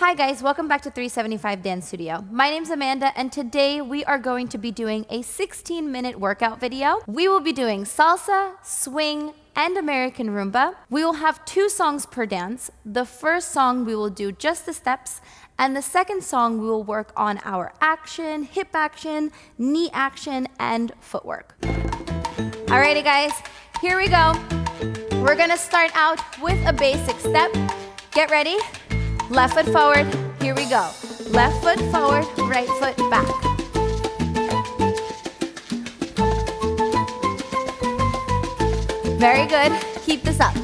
Hi guys, welcome back to 375 Dance Studio. My name's Amanda and today we are going to be doing a 16-minute workout video. We will be doing salsa, swing, and American Rumba. We will have 2 songs per dance. The first song we will do just the steps, and the second song we will work on our action, hip action, knee action, and footwork. Alrighty guys, here we go. We're gonna start out with a basic step. Get ready. Left foot forward, here we go. Left foot forward, right foot back. Very good, keep this up.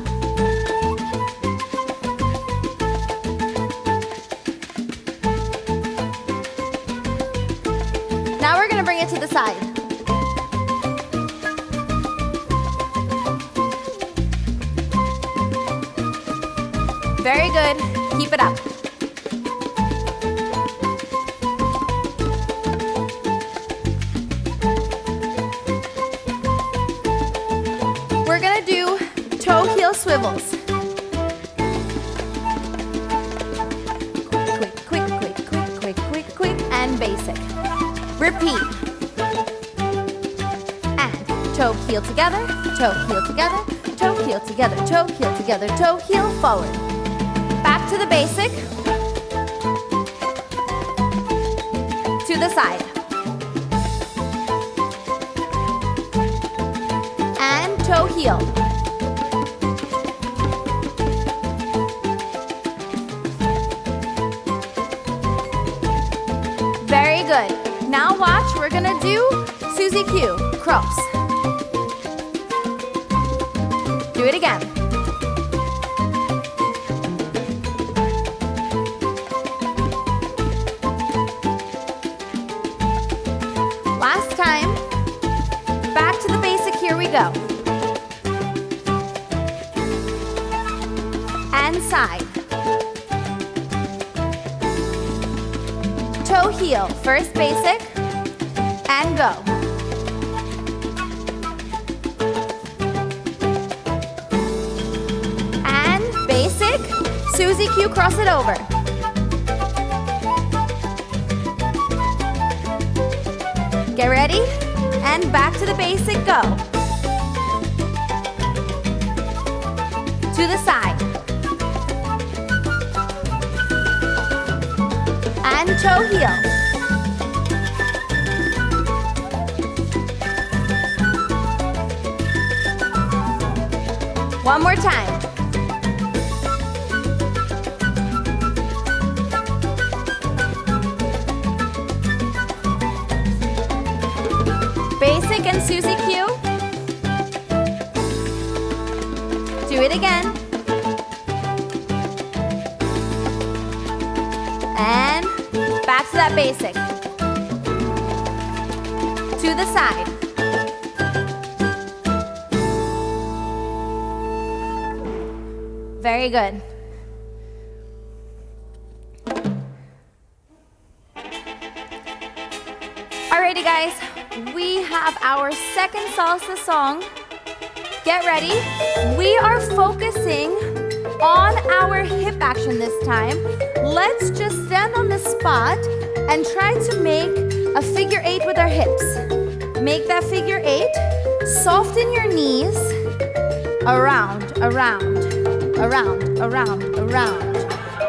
Now we're gonna bring it to the side. Very good. Keep it up. We're gonna do toe heel swivels. Quick, and basic. Repeat. And toe heel together, toe heel together, toe heel together, toe heel together, toe heel forward. Back to the basic, to the side, and toe heel. Very good. Now watch, we're gonna do Susie Q, cross. Do it again. Last time, back to the basic, here we go. And side. Toe heel, first basic, and go. And basic, Susie Q, cross it over. Get ready, and back to the basic, go. To the side. And toe heel. One more time. Basic and Susie Q. Do it again. And back to that basic. To the side. Very good. Alrighty guys. We have our second salsa song. Get ready. We are focusing on our hip action this time. Let's just stand on the spot and try to make a figure 8 with our hips. Make that figure 8. Soften your knees. Around, around, around, around, around,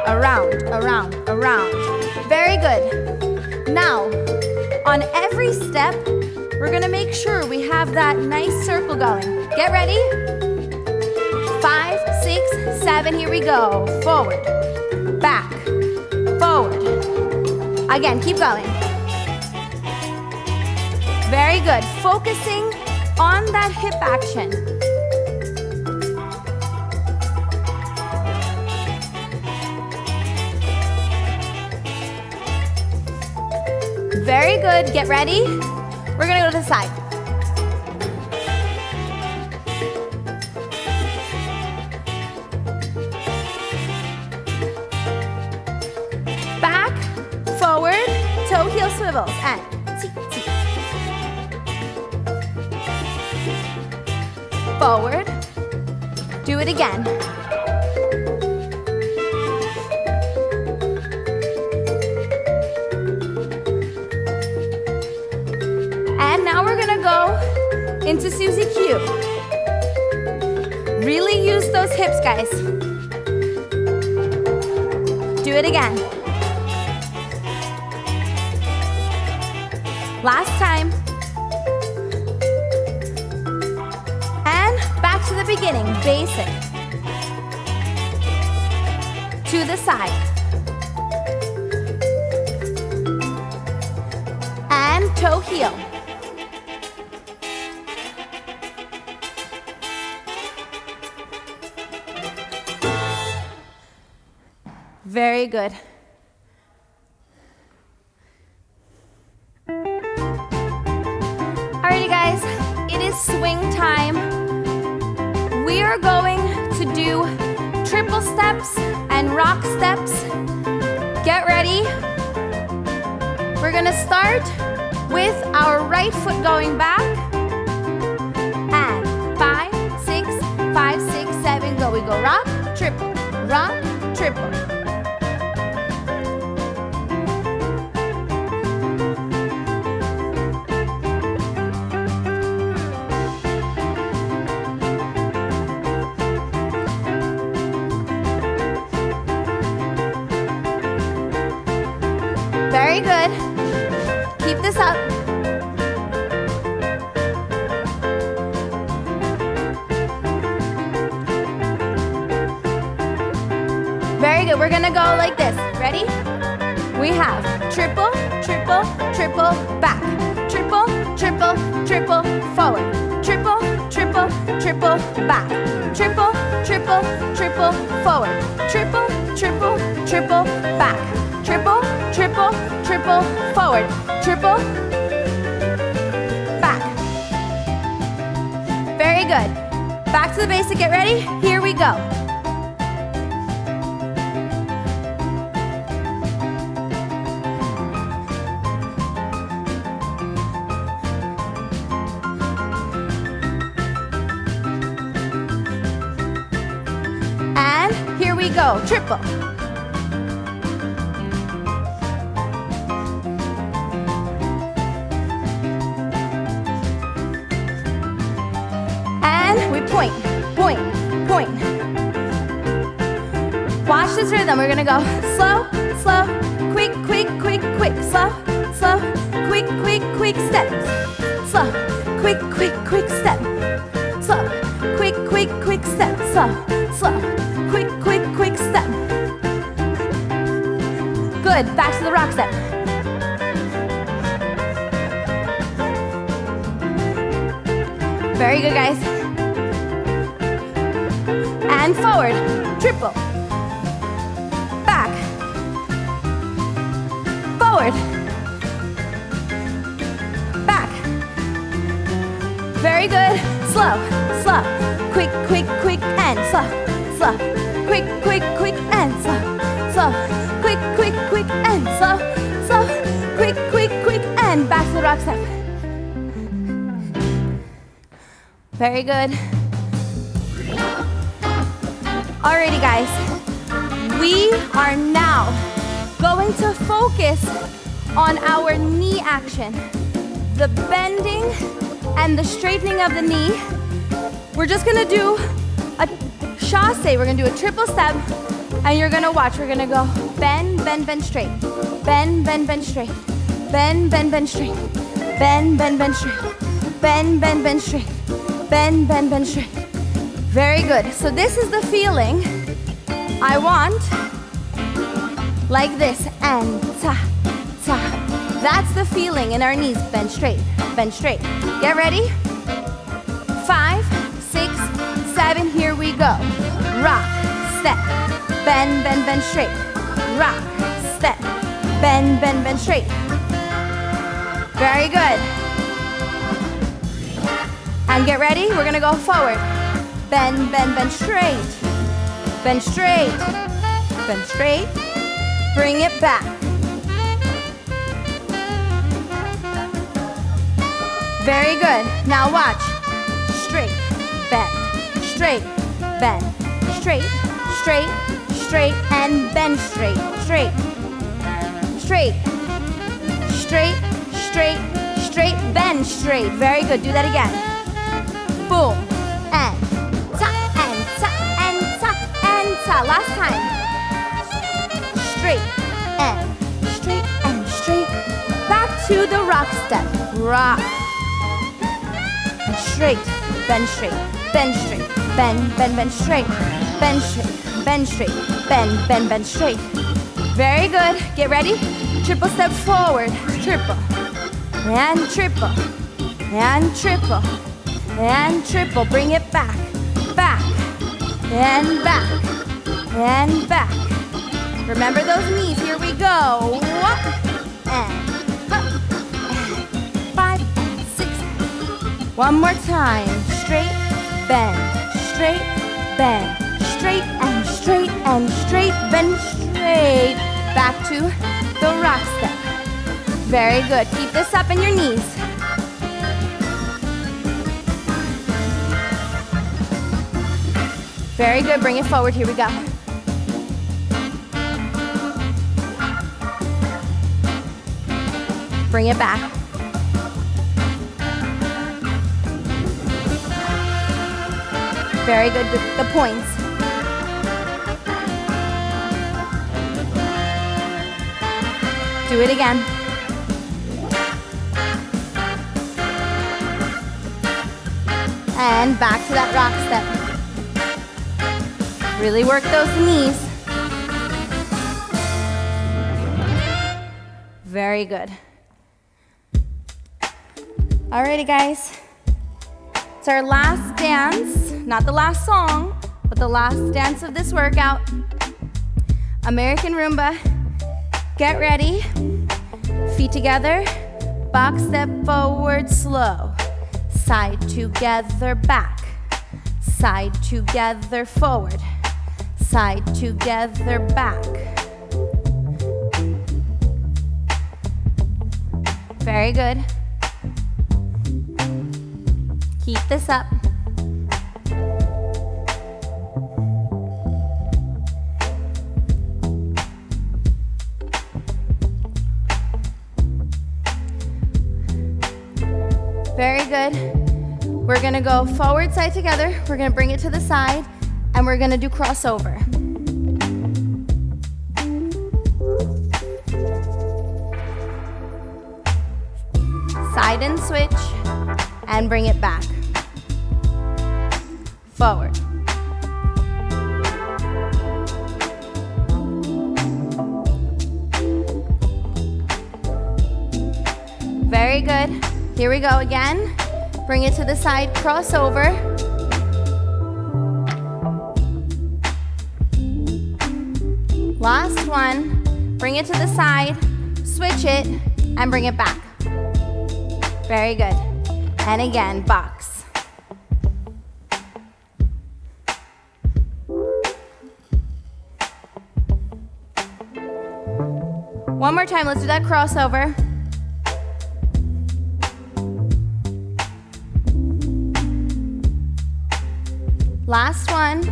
around, around, around. Very good. Now, on every step, we're gonna make sure we have that nice circle going. Get ready? 5, 6, 7, here we go. Forward, back, forward. Again, keep going. Very good. Focusing on that hip action. Very good. Get ready. We're gonna go to the side. Back, forward, toe heel swivels, and tee. Forward. Do it again. into Susie Q. Really use those hips, guys. Do it again. Last time. And back to the beginning, basic. To the side. And toe heel. Very good. Alrighty guys, it is swing time. We are going to do triple steps and rock steps. Get ready. We're gonna start with our right foot going back. And 5, 6, 5, 6, 7, go. We go rock, triple, rock, triple. Very good. Keep this up. Very good. We're gonna go like this. Ready? We have triple, triple, triple, back. Triple, triple, triple, forward. Triple, triple, triple, back. Triple, triple, triple, forward. Triple, triple, triple, back. Triple, triple, triple, forward. Triple, back. Very good. Back to the basic, get ready? Here we go. And here we go, triple. Point, point, point. Watch this rhythm. We're gonna go slow, slow, quick, quick, quick, quick, slow, slow, quick, quick, quick step. Slow, quick, quick, quick step. Slow, quick, quick, quick step. Slow, slow, quick, quick, quick step. Good. Back to the rock step. Very good, guys. And forward, triple, back, forward, back. Very good. Slow, slow, quick, quick, quick, and slow, slow, quick, quick, quick, and slow, slow, quick, quick, quick, and slow, slow, quick, quick, quick, and back to the rock step. Very good. Alrighty guys, we are now going to focus on our knee action. The bending and the straightening of the knee. We're just gonna do a chasse. We're gonna do a triple step and you're gonna watch. We're gonna go bend, bend, bend straight. Bend, bend, bend straight. Bend, bend, bend straight. Bend, bend, bend straight. Bend, bend, bend straight. Bend, bend, bend straight. Very good. So this is the feeling I want. Like this. And ta, ta. That's the feeling in our knees. Bend straight. Bend straight. Get ready? 5, 6, 7. Here we go. Rock, step. Bend, bend, bend straight. Rock, step. Bend, bend, bend straight. Very good. And get ready. We're gonna go forward. Bend, bend, bend straight. Bend straight. Bend straight. Bring it back. Very good. Now watch. Straight, bend, straight, bend, straight, straight, straight, and bend straight, straight, straight, straight, straight, straight, bend straight. Very good. Do that again. boom, and ta, and ta, and ta, and ta. Last time. Straight, and straight. Back to the rock step. Rock. And straight, bend straight, bend straight, bend, bend, bend straight, bend straight, bend straight, bend, bend, bend straight. Very good. Get ready. Triple step forward. Triple. And triple. And triple. And triple. Bring it back. Back. And back. And back. Remember those knees. Here we go. And up. And 5 and 6. One more time. Straight, bend. Straight, bend. Straight and straight and straight. Bend straight. Back to the rock step. Very good. Keep this up in your knees. Very good. Bring it forward. Here we go. Bring it back. Very good. The points. Do it again. And back to that rock step. Really work those knees. Very good. Alrighty, guys. It's our last dance. Not the last song, but the last dance of this workout. American Rumba. Get ready. Feet together. Box step forward, slow. Side together, back. Side together, forward. Side together, back. Very good. Keep this up. Very good. We're gonna go forward, side together. We're gonna bring it to the side, and we're gonna do crossover. Side and switch, and bring it back. Forward. Very good. Here we go again. Bring it to the side, crossover. Last one. Bring it to the side, switch it, and bring it back. Very good. And again, box. One more time, let's do that crossover. Last one.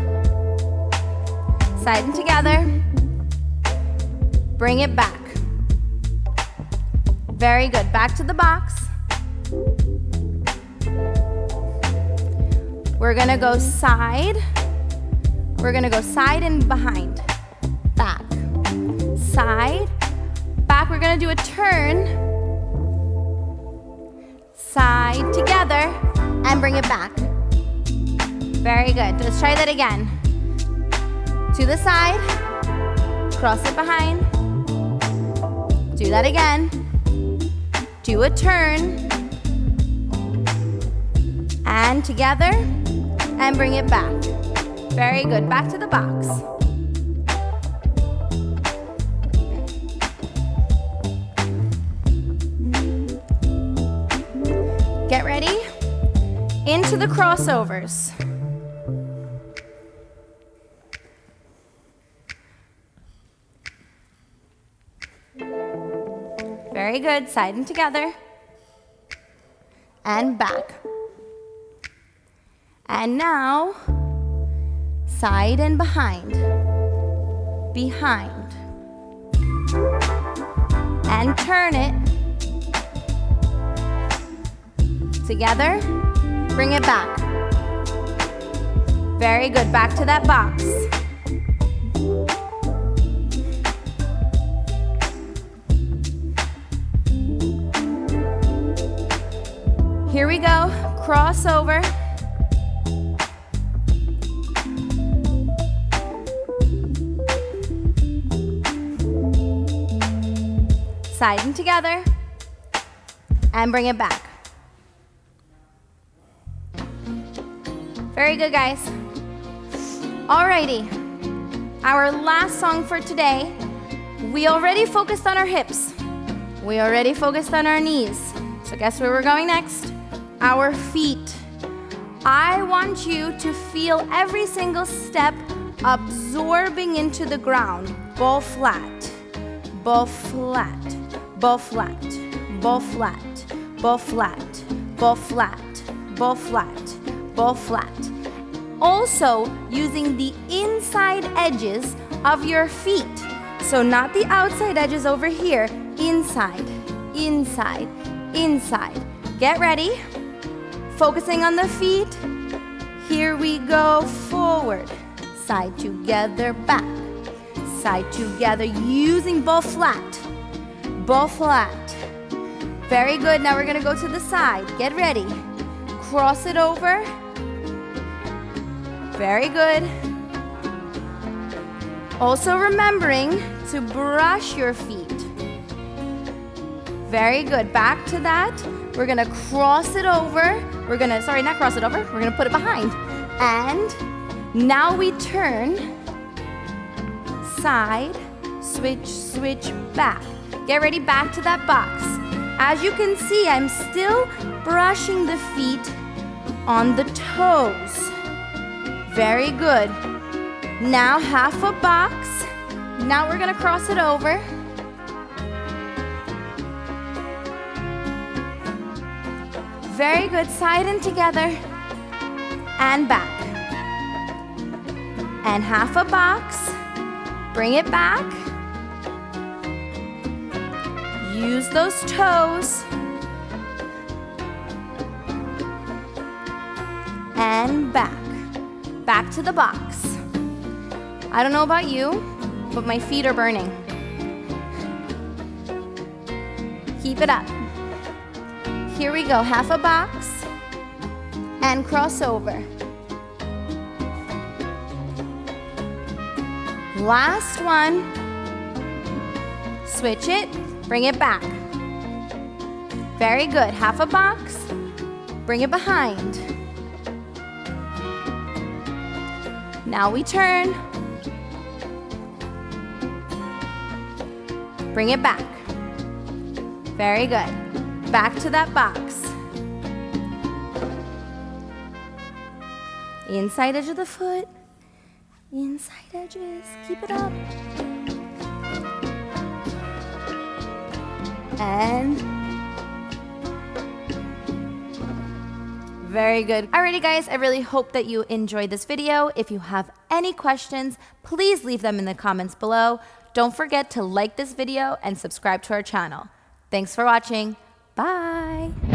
Side and together. Bring it back. Very good. Back to the box. We're gonna go side. We're gonna go side and behind. Back. Side. Back. We're gonna do a turn. Side together and bring it back. Very good. Let's try that again. To the side. Cross it behind. Do that again. Do a turn. And together. And bring it back. Very good. Back to the box. Get ready. Into the crossovers. Very good. Side and together. And back. And now, side and behind. Behind. And turn it. Together. Bring it back. Very good, back to that box. Here we go, cross over. Side and together, and bring it back. Very good, guys. Alrighty, our last song for today. We already focused on our hips. We already focused on our knees. So guess where we're going next? Our feet. I want you to feel every single step absorbing into the ground. Ball flat, ball flat, ball flat, ball flat, ball flat, ball flat, ball flat, ball flat. Also using the inside edges of your feet. So not the outside edges over here. Inside, inside, inside. Get ready. Focusing on the feet. Here we go, forward. Side together, back. Side together, using ball flat. Ball flat. Very good, now we're gonna go to the side. Get ready. Cross it over. Very good. Also remembering to brush your feet. Very good, back to that. We're gonna cross it over. We're gonna, sorry, not cross it over. We're gonna put it behind. And now we turn. Side, switch, switch, back. Get ready, back to that box. As you can see, I'm still brushing the feet on the toes. Very good. Now half a box. Now we're gonna cross it over. Very good, side and together, and back. And half a box, bring it back. Use those toes. And back. Back to the box. I don't know about you, but my feet are burning. Keep it up. Here we go, half a box, and cross over. Last one. Switch it, bring it back. Very good, half a box, bring it behind. Now we turn. Bring it back. Very good. Back to that box. Inside edge of the foot. Inside edges. Keep it up. And very good. Alrighty guys, I really hope that you enjoyed this video. If you have any questions, please leave them in the comments below. Don't forget to like this video and subscribe to our channel. Thanks for watching. Bye.